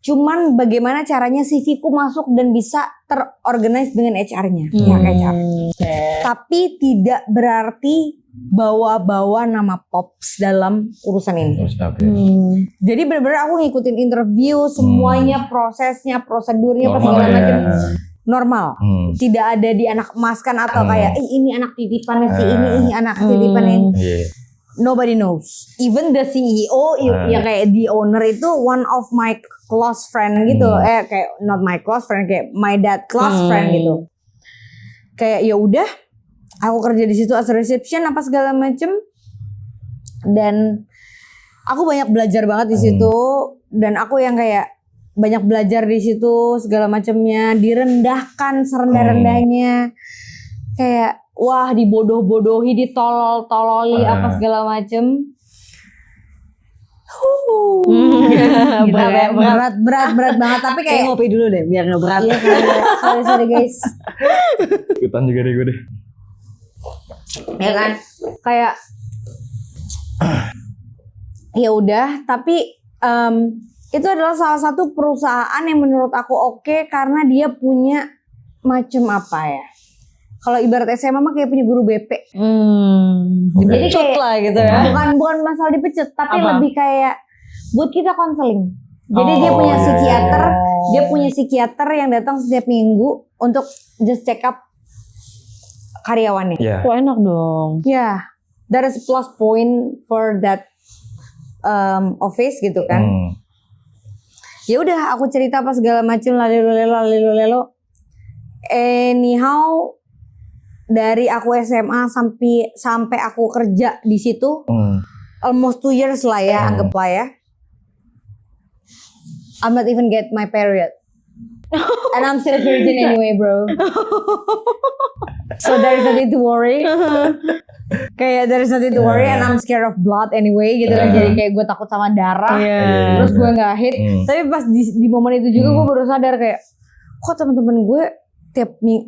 Cuman bagaimana caranya CV ku masuk dan bisa terorganize dengan HR-nya. HR. Tapi tidak berarti bawa-bawa nama Pops dalam urusan ini. Jadi benar-benar aku ngikutin interview semuanya, prosesnya, prosedurnya, segala macam normal. Tidak ada di anak emaskan atau kayak ini anak titipannya si ini anak titipannya ini. Nobody knows. Even the CEO yang kayak the owner itu one of my close friend gitu. Kayak not my close friend, kayak my dad close friend gitu. Kayak ya udah, aku kerja di situ as reception apa segala macem. Dan aku banyak belajar banget di situ dan aku yang kayak banyak belajar di situ segala macamnya, direndahkan serendah-rendahnya. Kayak wah dibodoh-bodohi, ditolol-tololi apa segala macem. Berat banget tapi kayak ngopi dulu deh biar nggak berat. Iya sorry guys. Ikutan juga deh gue deh. Ya kan kayak ya udah tapi itu adalah salah satu perusahaan yang menurut aku oke karena dia punya macam apa ya. Kalau ibarat SMA mah kayak punya guru BP. Jadi kayak lah gitu ya. Bukan masalah dipecut, tapi lebih kayak buat kita konseling. Jadi dia punya psikiater yang datang setiap minggu untuk just check up karyawannya. Kok enak dong. Ya, that is plus point for that office gitu kan. Ya udah aku cerita apa segala macam lelo. Anyhow dari aku SMA sampai aku kerja di situ almost 2 years lah ya anggaplah ya. I'm not even get my period. And I'm still virgin anyway, bro. So there is nothing to worry. Kayak there is nothing to worry and I'm scared of blood anyway gitu kan. Jadi kayak gue takut sama darah. Terus gue gak hit. Tapi pas di momen itu juga gue baru sadar kayak, kok teman-teman gue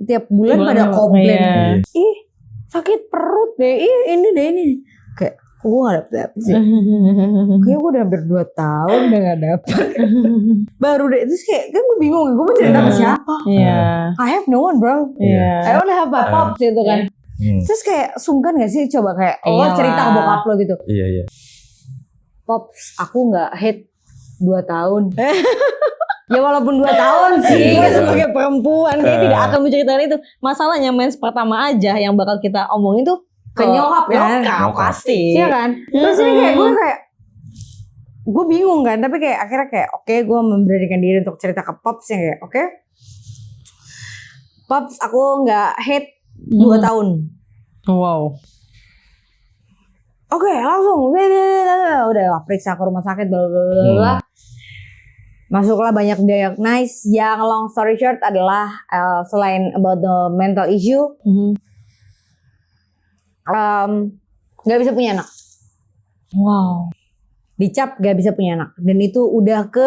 tiap bulan pada komplain. Ih sakit perut deh. Ih ini deh ini. Kayak gue gak dapet sih. Kayaknya gue udah hampir 2 tahun udah gak dapet. Baru deh. Terus kayak kan gue bingung. Gue mau cerita ke siapa. I have no one bro. I only have my pops gitu kan. Terus kayak sungkan gak sih coba kayak lo cerita ke bokap lo gitu. Iya. Pops aku gak hit 2 tahun. Ya walaupun 2 tahun sih. Gue sebagai perempuan kayak tidak akan menceritakan itu. Masalahnya mens pertama aja yang bakal kita omongin tuh ke nyokap kan. Pasti. Iya kan. Terus ini kayak gue bingung kan. Tapi kayak akhirnya kayak oke, gue memberanikan diri untuk cerita ke Pops yang kayak oke. Pops aku gak hit 2 tahun. Wow. Oke, langsung udah periksa ke rumah sakit bla bla bla. Masuklah banyak diagnosis. Yang long story short adalah selain about the mental issue, nggak bisa punya anak. Wow. Dicap gak bisa punya anak. Dan itu udah ke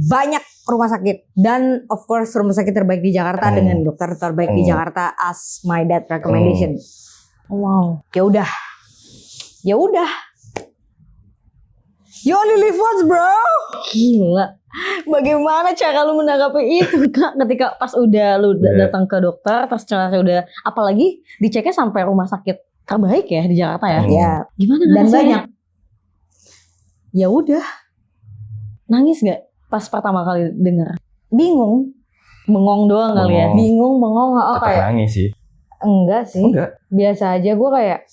banyak rumah sakit. Dan of course rumah sakit terbaik di Jakarta dengan dokter terbaik di Jakarta as my dad recommendation. Wow. Ya udah. You only live once bro. Gila. Bagaimana cara lu menanggapi itu Kak ketika pas udah lu datang ke dokter terus cara udah apalagi diceknya sampai rumah sakit terbaik ya di Jakarta ya? Ya. Gimana Dan rasanya? banyak. Ya udah. Nangis gak pas pertama kali denger? Bingung. Bengong doang kali ya? Bingung, bengong. Kayak nangis sih. Enggak sih. Biasa aja gue kayak.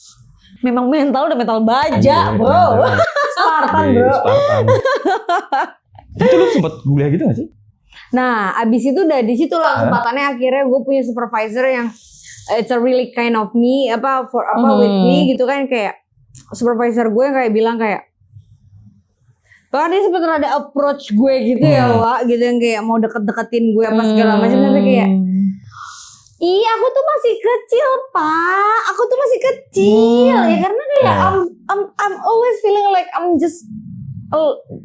Memang mental udah mental baja bro. Spartan bro. Spartan. Itu lu sempet kuliah gitu gak sih? Nah abis itu udah di situ lah kesempatannya akhirnya gue punya supervisor yang it's a really kind of me with me gitu kan. Kayak supervisor gue yang kayak bilang kayak bahkan dia sempet ada approach gue gitu ya Wak gitu yang kayak mau deket-deketin gue apa segala macam tapi kayak iya aku tuh masih kecil pak, aku tuh masih kecil ya karena kayak I'm always feeling like I'm just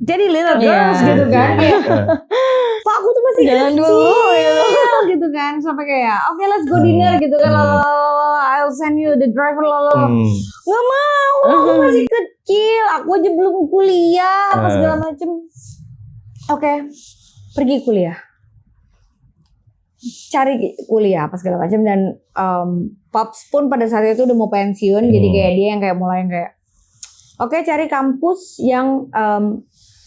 jadi little girls gitu kan kayak pak aku tuh masih jangan kecil dulu gitu kan sampai kayak okay, let's go dinner gitu kan I'll send you the driver nggak mau aku masih kecil aku aja belum kuliah apa segala macem oke, pergi kuliah cari kuliah apa segala macam dan Pops pun pada saat itu udah mau pensiun jadi kayak dia yang kayak mulai yang kayak oke, cari kampus yang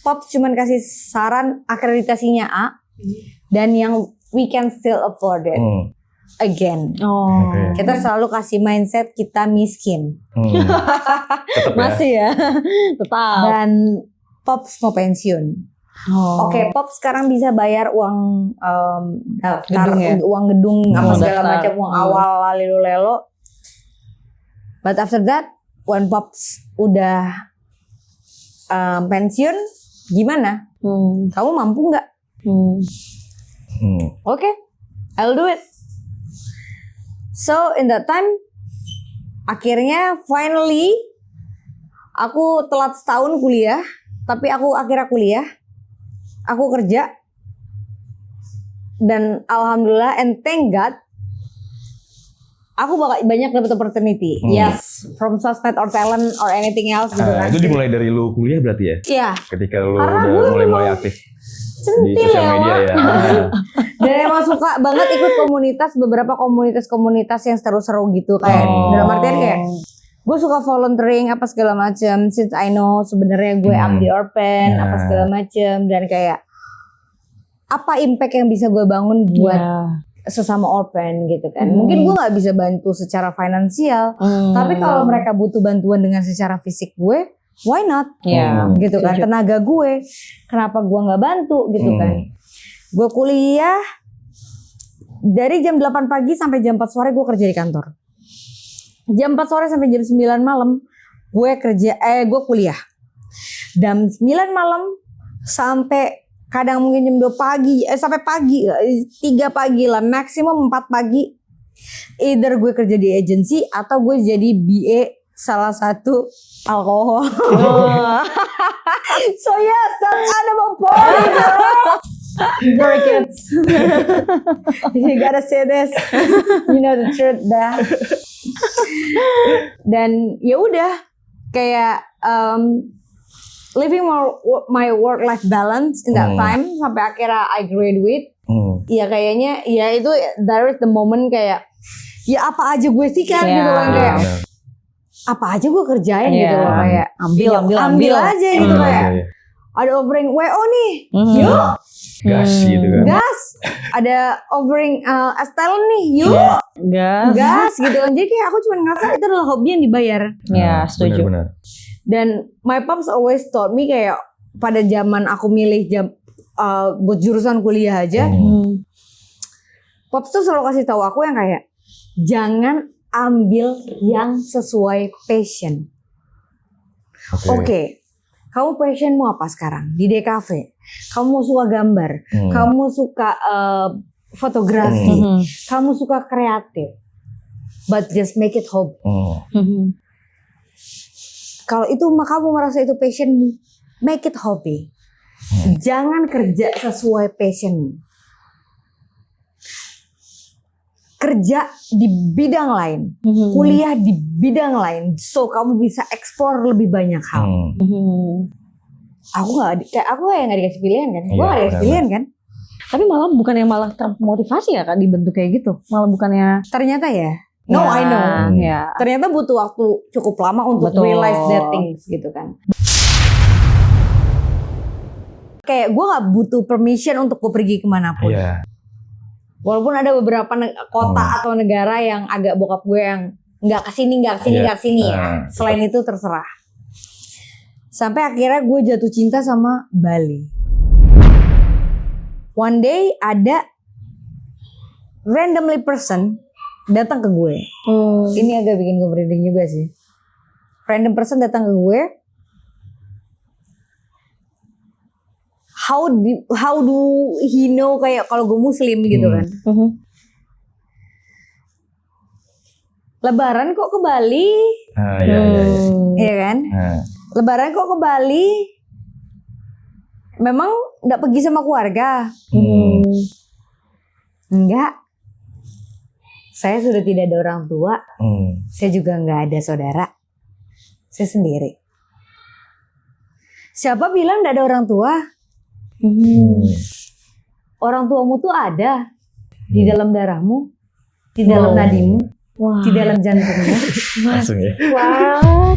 Pops cuman kasih saran akreditasinya A dan yang we can still afford it again. Kita selalu kasih mindset kita miskin. Masih ya, tetap. Dan Pops mau pensiun. Oke, Pops sekarang bisa bayar uang uang gedung apa segala macam uang awal lalu lelo. But after that, when Pops udah pensiun, gimana? Kamu mampu nggak? Oke, I'll do it. So in that time, akhirnya finally aku telat setahun kuliah, tapi aku akhirnya kuliah, aku kerja, dan alhamdulillah and thank God, aku banyak dapat opportunity. Yes, from sosmed or talent or anything else gitu kan. Itu dimulai dari lu kuliah berarti ya? Iya. Ketika lu karena udah mulai aktif di centil sosial media ya. Dan emang suka banget ikut beberapa komunitas yang seru-seru gitu kayak dalam artian kayak gue suka volunteering apa segala macam since I know sebenarnya gue abdi orphan apa segala macam dan kayak apa impact yang bisa gue bangun buat sesama orphan gitu kan. Mungkin gue nggak bisa bantu secara finansial, tapi kalau mereka butuh bantuan dengan secara fisik gue, why not? Gitu kan. Tenaga gue, kenapa gue nggak bantu gitu kan? Gue kuliah dari jam 8 pagi sampai jam 4 sore gue kerja di kantor. Jam 4 sore sampai jam 9 malam gue kuliah. Jam 9 malam sampai kadang mungkin jam 2 pagi, sampai pagi, 3 pagi lah, maksimum 4 pagi. Either gue kerja di agency atau gue jadi BA salah satu alkohol. So yes, that's animal party, girl. For kids. You gotta say this. You know the truth dah. Dan ya udah kayak living my work life balance in that time sampai akhirnya I graduate. Ya kayaknya ya itu there is the moment kayak ya apa aja gue sikat gitu kan kayak apa aja gue kerjain gitu loh kayak ambil aja gitu kayak ada offering WO nih yuk gas gitu kan gas ada offering talent nih yuk gas gitu kan jadi kayak aku cuma ngerasa itu adalah hobi yang dibayar. Ya setuju. Benar. Dan my pops always taught me kayak pada zaman aku milih buat jurusan kuliah aja pops tuh selalu kasih tahu aku yang kayak jangan ambil yang sesuai passion. Oke. Kamu passionmu apa sekarang di DKV? Kamu suka gambar, kamu suka fotografi, kamu suka kreatif. But just make it hobby. Kalau itu kamu merasa itu passionmu, make it hobby. Jangan kerja sesuai passionmu. Kerja di bidang lain, kuliah di bidang lain, so kamu bisa explore lebih banyak hal. Aku nggak dikasih pilihan kan, gue nggak dikasih pilihan kan. Tapi malah bukannya malah termotivasi ya Kak dibentuk kayak gitu, malah bukannya. Ternyata ya, no Ya, I know. ya. Ternyata butuh waktu cukup lama untuk realize that things gitu kan. Kayak gue nggak butuh permission untuk gue pergi kemanapun. Iya. Walaupun ada beberapa kota atau negara yang agak bokap gue yang nggak kesini ya. Selain itu terserah. Sampai akhirnya gue jatuh cinta sama Bali. One day ada randomly person datang ke gue. Ini agak bikin gue merinding juga sih. Random person datang ke gue. How do he know kayak kalau gue muslim gitu kan. Lebaran kok ke Bali? Iya kan? Lebaran kok ke Bali? Memang nggak pergi sama keluarga? Enggak. Saya sudah tidak ada orang tua. Saya juga nggak ada saudara. Saya sendiri. Siapa bilang nggak ada orang tua? Orang tuamu tuh ada di dalam darahmu, di dalam nadimu, di dalam jantungmu. Langsung ya. Wow.